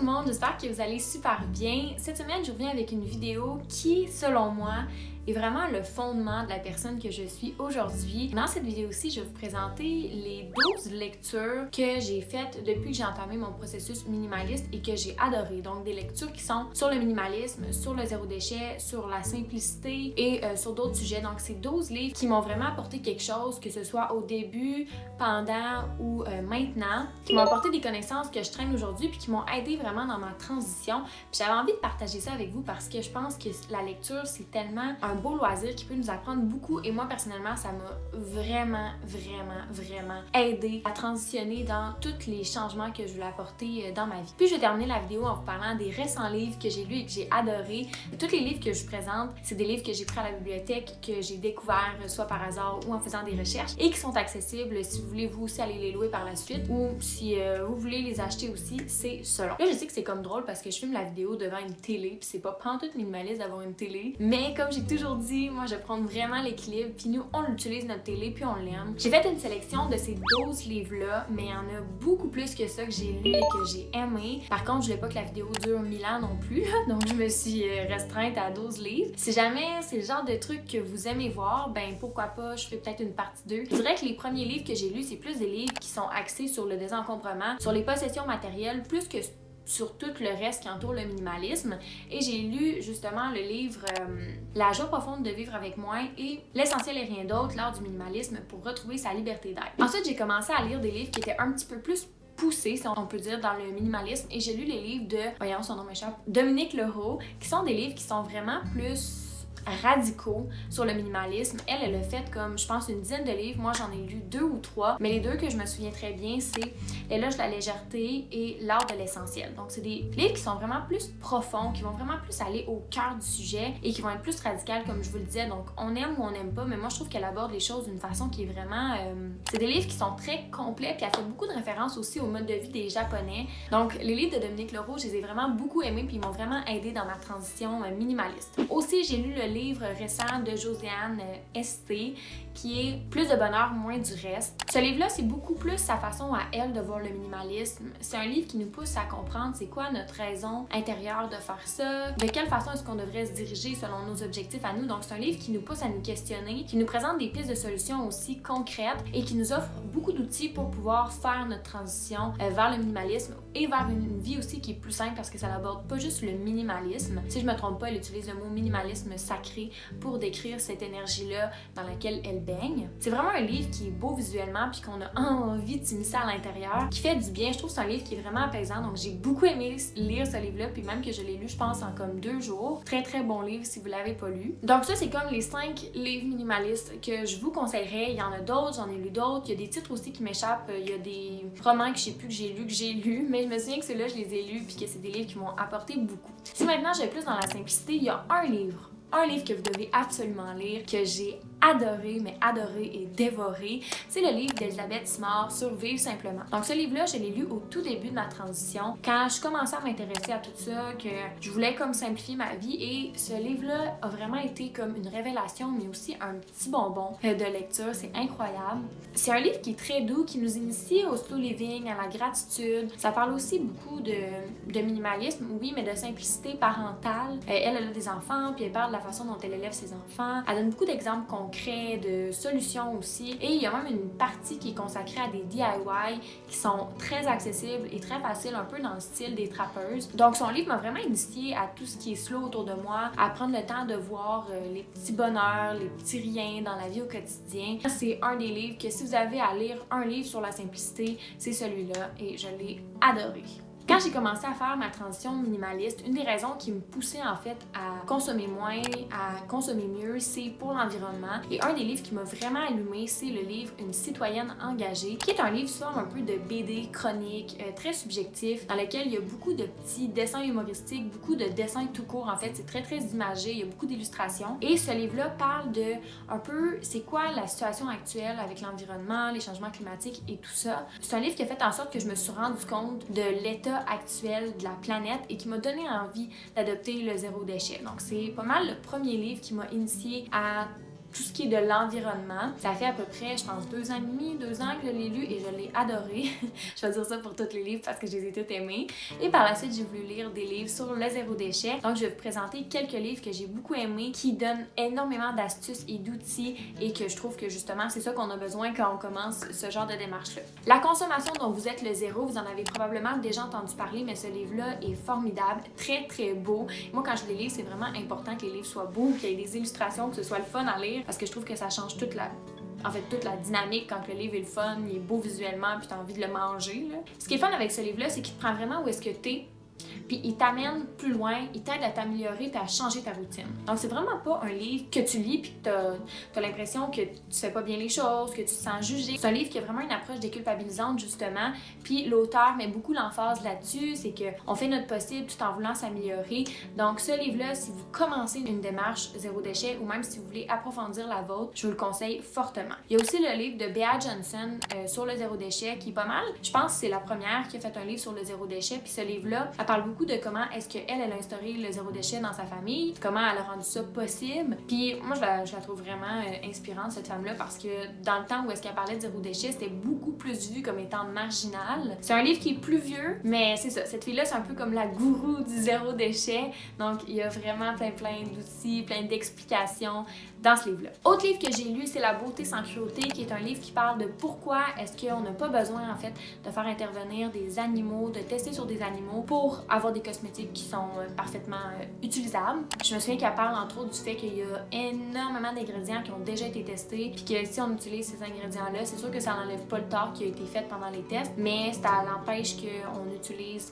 tout le monde, j'espère que vous allez super bien. Cette semaine, je reviens avec une vidéo qui, selon moi, est vraiment le fondement de la personne que je suis aujourd'hui. Dans cette vidéo-ci, je vais vous présenter les 12 lectures que j'ai faites depuis que j'ai entamé mon processus minimaliste et que j'ai adoré. Donc des lectures qui sont sur le minimalisme, sur le zéro déchet, sur la simplicité et sur d'autres sujets. Donc c'est 12 livres qui m'ont vraiment apporté quelque chose, que ce soit au début, pendant ou maintenant, qui m'ont apporté des connaissances que je traîne aujourd'hui puis qui m'ont aidé vraiment dans ma transition. Puis j'avais envie de partager ça avec vous parce que je pense que la lecture, c'est tellement un beau loisir qui peut nous apprendre beaucoup et moi personnellement ça m'a vraiment aidé à transitionner dans tous les changements que je voulais apporter dans ma vie. Puis je vais terminer la vidéo en vous parlant des récents livres que j'ai lus et que j'ai adorés. Tous les livres que je vous présente, c'est des livres que j'ai pris à la bibliothèque, que j'ai découverts soit par hasard ou en faisant des recherches et qui sont accessibles si vous voulez vous aussi aller les louer par la suite ou si vous voulez les acheter aussi, c'est selon. Là je sais que c'est comme drôle parce que je filme la vidéo devant une télé puis c'est pas pantoute minimaliste d'avoir une télé, mais comme j'ai toujours dit, moi je prends vraiment l'équilibre puis nous on utilise notre télé puis on l'aime. J'ai fait une sélection de ces 12 livres-là, mais il y en a beaucoup plus que ça que j'ai lu et que j'ai aimé. Par contre, je voulais pas que la vidéo dure 1000 ans non plus, donc je me suis restreinte à 12 livres. Si jamais c'est le genre de truc que vous aimez voir, ben pourquoi pas, je ferai peut-être une partie 2. Je dirais que les premiers livres que j'ai lus, c'est plus des livres qui sont axés sur le désencombrement, sur les possessions matérielles, plus que sur tout le reste qui entoure le minimalisme. Et j'ai lu justement le livre La joie profonde de vivre avec moins et L'essentiel et rien d'autre, l'art du minimalisme pour retrouver sa liberté d'être. Ensuite, j'ai commencé à lire des livres qui étaient un petit peu plus poussés, si on peut dire, dans le minimalisme et j'ai lu les livres de, voyons son nom m'échappe, Dominique Leroux, qui sont des livres qui sont vraiment plus radicaux sur le minimalisme. Elle a fait comme, je pense, une dizaine de livres. Moi, j'en ai lu 2 ou 3. Mais les 2 que je me souviens très bien, c'est L'éloge de la légèreté et L'art de l'essentiel. Donc, c'est des livres qui sont vraiment plus profonds, qui vont vraiment plus aller au cœur du sujet et qui vont être plus radicales, comme je vous le disais. Donc, on aime ou on n'aime pas, mais moi, je trouve qu'elle aborde les choses d'une façon qui est vraiment... C'est des livres qui sont très complets, puis elle fait beaucoup de références aussi au mode de vie des Japonais. Donc, les livres de Dominique Leroux, je les ai vraiment beaucoup aimés, puis ils m'ont vraiment aidé dans ma transition minimaliste. Aussi, j'ai lu le livre récent de Josiane St, qui est Plus de bonheur, moins du reste. Ce livre-là, c'est beaucoup plus sa façon à elle de voir le minimalisme. C'est un livre qui nous pousse à comprendre c'est quoi notre raison intérieure de faire ça, de quelle façon est-ce qu'on devrait se diriger selon nos objectifs à nous. Donc, c'est un livre qui nous pousse à nous questionner, qui nous présente des pistes de solutions aussi concrètes et qui nous offre beaucoup d'outils pour pouvoir faire notre transition vers le minimalisme et vers une vie aussi qui est plus simple parce que ça n'aborde pas juste le minimalisme. Si je me trompe pas, elle utilise le mot minimalisme sacré pour décrire cette énergie-là dans laquelle elle baigne. C'est vraiment un livre qui est beau visuellement puis qu'on a envie de s'immiscer à l'intérieur, qui fait du bien. Je trouve que c'est un livre qui est vraiment apaisant, donc j'ai beaucoup aimé lire ce livre-là, puis même que je l'ai lu, je pense, en comme 2 jours. Très très bon livre si vous l'avez pas lu. Donc ça, c'est comme les 5 livres minimalistes que je vous conseillerais. Il y en a d'autres, j'en ai lu d'autres. Il y a des titres aussi qui m'échappent. Il y a des romans que je sais plus que j'ai lus, mais je me souviens que ceux-là, je les ai lus puis que c'est des livres qui m'ont apporté beaucoup. Si maintenant je vais plus dans la simplicité, il y a un livre que vous devez absolument lire, que j'ai adoré et dévoré, c'est le livre d'Elisabeth Simard sur Vivre simplement. Donc ce livre-là, je l'ai lu au tout début de ma transition, quand je commençais à m'intéresser à tout ça, que je voulais comme simplifier ma vie et ce livre-là a vraiment été comme une révélation, mais aussi un petit bonbon de lecture, c'est incroyable. C'est un livre qui est très doux, qui nous initie au slow living, à la gratitude. Ça parle aussi beaucoup de minimalisme, oui, mais de simplicité parentale. Elle a des enfants, puis elle parle de la façon dont elle élève ses enfants. Elle donne beaucoup d'exemples concrets, de solutions aussi. Et il y a même une partie qui est consacrée à des DIY qui sont très accessibles et très faciles, un peu dans le style des trappeuses. Donc son livre m'a vraiment initiée à tout ce qui est slow autour de moi, à prendre le temps de voir les petits bonheurs, les petits riens dans la vie au quotidien. C'est un des livres que si vous avez à lire un livre sur la simplicité, c'est celui-là et je l'ai adoré. Quand j'ai commencé à faire ma transition minimaliste, une des raisons qui me poussait en fait à consommer moins, à consommer mieux, c'est pour l'environnement. Et un des livres qui m'a vraiment allumée, c'est le livre Une citoyenne engagée, qui est un livre sous forme un peu de BD chronique, très subjectif, dans lequel il y a beaucoup de petits dessins humoristiques, beaucoup de dessins tout court en fait, c'est très très imagé, il y a beaucoup d'illustrations. Et ce livre-là parle de un peu c'est quoi la situation actuelle avec l'environnement, les changements climatiques et tout ça. C'est un livre qui a fait en sorte que je me suis rendu compte de l'état actuel de la planète et qui m'a donné envie d'adopter le zéro déchet. Donc c'est pas mal le premier livre qui m'a initié à tout ce qui est de l'environnement. Ça fait à peu près, je pense, 2 ans et demi, 2 ans que je l'ai lu et je l'ai adoré. Je vais dire ça pour tous les livres parce que je les ai tous aimés. Et par la suite, j'ai voulu lire des livres sur le zéro déchet. Donc, je vais vous présenter quelques livres que j'ai beaucoup aimés, qui donnent énormément d'astuces et d'outils et que je trouve que justement, c'est ça qu'on a besoin quand on commence ce genre de démarche-là. La consommation dont vous êtes le zéro, vous en avez probablement déjà entendu parler, mais ce livre-là est formidable, très très beau. Moi, quand je les lis, c'est vraiment important que les livres soient beaux, qu'il y ait des illustrations, que ce soit le fun à lire, parce que je trouve que ça change toute la dynamique quand le livre est le fun, il est beau visuellement, puis t'as envie de le manger, là. Ce qui est fun avec ce livre-là, c'est qu'il te prend vraiment où est-ce que t'es, puis il t'amène plus loin, il t'aide à t'améliorer puis à changer ta routine. Donc c'est vraiment pas un livre que tu lis puis que t'as l'impression que tu fais pas bien les choses, que tu te sens jugé. C'est un livre qui a vraiment une approche déculpabilisante justement, puis l'auteur met beaucoup l'emphase là-dessus, c'est qu'on fait notre possible tout en voulant s'améliorer. Donc ce livre-là, si vous commencez une démarche zéro déchet ou même si vous voulez approfondir la vôtre, je vous le conseille fortement. Il y a aussi le livre de Bea Johnson sur le zéro déchet qui est pas mal. Je pense que c'est la première qui a fait un livre sur le zéro déchet, puis ce livre-là, elle parle beaucoup de comment est-ce qu'elle a instauré le zéro déchet dans sa famille, comment elle a rendu ça possible. Puis moi, je la trouve vraiment inspirante, cette femme-là, parce que dans le temps où est-ce qu'elle parlait de zéro déchet, c'était beaucoup plus vu comme étant marginal. C'est un livre qui est plus vieux, mais c'est ça, cette fille-là, c'est un peu comme la gourou du zéro déchet. Donc, il y a vraiment plein d'outils, plein d'explications dans ce livre-là. Autre livre que j'ai lu, c'est La beauté sans cruauté, qui est un livre qui parle de pourquoi est-ce qu'on n'a pas besoin, en fait, de faire intervenir des animaux, de tester sur des animaux pour avoir des cosmétiques qui sont parfaitement utilisables. Je me souviens qu'elle parle entre autres du fait qu'il y a énormément d'ingrédients qui ont déjà été testés, puis que si on utilise ces ingrédients-là, c'est sûr que ça n'enlève pas le tort qui a été fait pendant les tests, mais ça l'empêche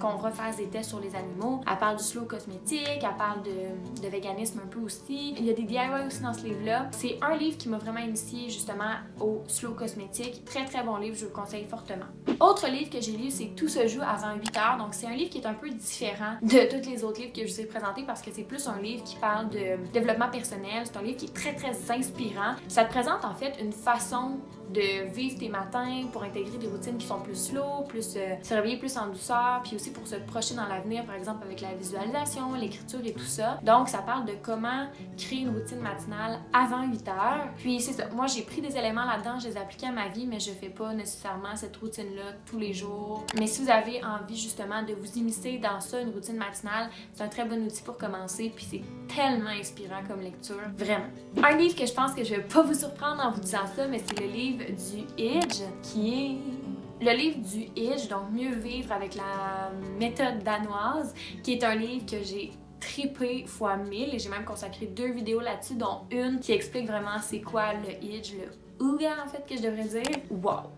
qu'on refasse des tests sur les animaux. Elle parle du slow cosmétique, elle parle de véganisme un peu aussi. Il y a des DIY aussi dans ce livre-là. C'est un livre qui m'a vraiment initiée justement au slow cosmétique. Très très bon livre, je vous le conseille fortement. Autre livre que j'ai lu, c'est Tout se joue avant 8 heures. Donc c'est un livre qui est un peu différent de tous les autres livres que je vous ai présentés parce que c'est plus un livre qui parle de développement personnel. C'est un livre qui est très très inspirant. Ça te présente en fait une façon de vivre tes matins pour intégrer des routines qui sont plus slow, se réveiller plus en douceur, puis aussi pour se projeter dans l'avenir, par exemple avec la visualisation, l'écriture et tout ça. Donc ça parle de comment créer une routine matinale avant 8 heures. Puis c'est ça, moi j'ai pris des éléments là-dedans, je les ai appliqués à ma vie, mais je fais pas nécessairement cette routine-là tous les jours. Mais si vous avez envie justement de vous immiscer dans ça, une routine matinale, c'est un très bon outil pour commencer, puis c'est tellement inspirant comme lecture, vraiment. Un livre que je pense que je vais pas vous surprendre en vous disant ça, mais c'est le livre du Idge, qui est le livre du Idge, donc Mieux vivre avec la méthode danoise, qui est un livre que j'ai trippé fois 1000 et j'ai même consacré 2 vidéos là-dessus, dont une qui explique vraiment c'est quoi le Idge, le Hygge en fait que je devrais dire. Wow!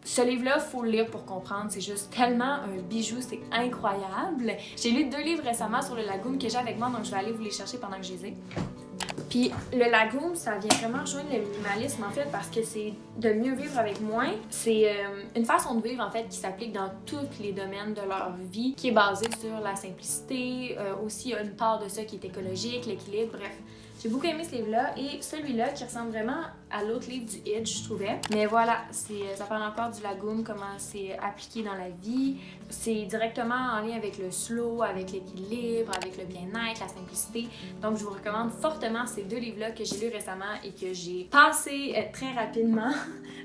Ce livre-là, faut le lire pour comprendre, c'est juste tellement un bijou, c'est incroyable. J'ai lu 2 livres récemment sur le lagoon que j'ai avec moi, donc je vais aller vous les chercher pendant que je les ai. Puis le lagoon, ça vient vraiment rejoindre le minimalisme en fait parce que c'est de mieux vivre avec moins. C'est une façon de vivre en fait qui s'applique dans tous les domaines de leur vie, qui est basée sur la simplicité, aussi il y a une part de ça qui est écologique, l'équilibre, bref. J'ai beaucoup aimé ce livre-là et celui-là qui ressemble vraiment à l'autre livre du Idge, je trouvais. Mais voilà, ça parle encore du lagoon, comment c'est appliqué dans la vie. C'est directement en lien avec le slow, avec l'équilibre, avec le bien-être, la simplicité. Donc je vous recommande fortement ces 2 livres-là que j'ai lus récemment et que j'ai passé très rapidement.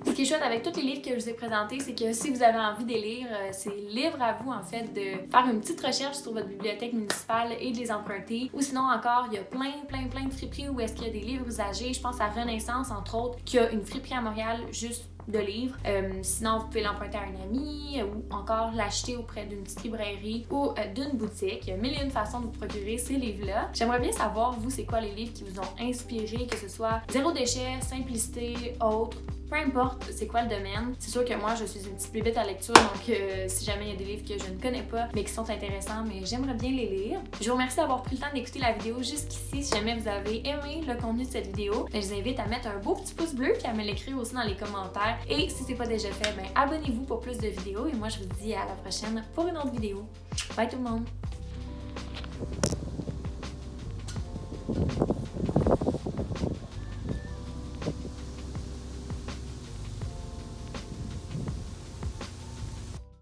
Ce qui est chouette avec tous les livres que je vous ai présentés, c'est que si vous avez envie de les lire, c'est libre à vous en fait de faire une petite recherche sur votre bibliothèque municipale et de les emprunter. Ou sinon encore, il y a plein de friperies où est-ce qu'il y a des livres usagés. Je pense à Renaissance entre autres, qui a une friperie à Montréal juste de livres. Sinon, vous pouvez l'emprunter à un ami ou encore l'acheter auprès d'une petite librairie ou d'une boutique. Il y a 1001 façons de vous procurer ces livres-là. J'aimerais bien savoir, vous, c'est quoi les livres qui vous ont inspiré, que ce soit zéro déchet, simplicité, autre. Peu importe c'est quoi le domaine, c'est sûr que moi je suis une petite bébête à lecture, donc si jamais il y a des livres que je ne connais pas mais qui sont intéressants, mais j'aimerais bien les lire. Je vous remercie d'avoir pris le temps d'écouter la vidéo jusqu'ici. Si jamais vous avez aimé le contenu de cette vidéo, je vous invite à mettre un beau petit pouce bleu et à me l'écrire aussi dans les commentaires. Et si c'est pas déjà fait, abonnez-vous pour plus de vidéos et moi je vous dis à la prochaine pour une autre vidéo. Bye tout le monde!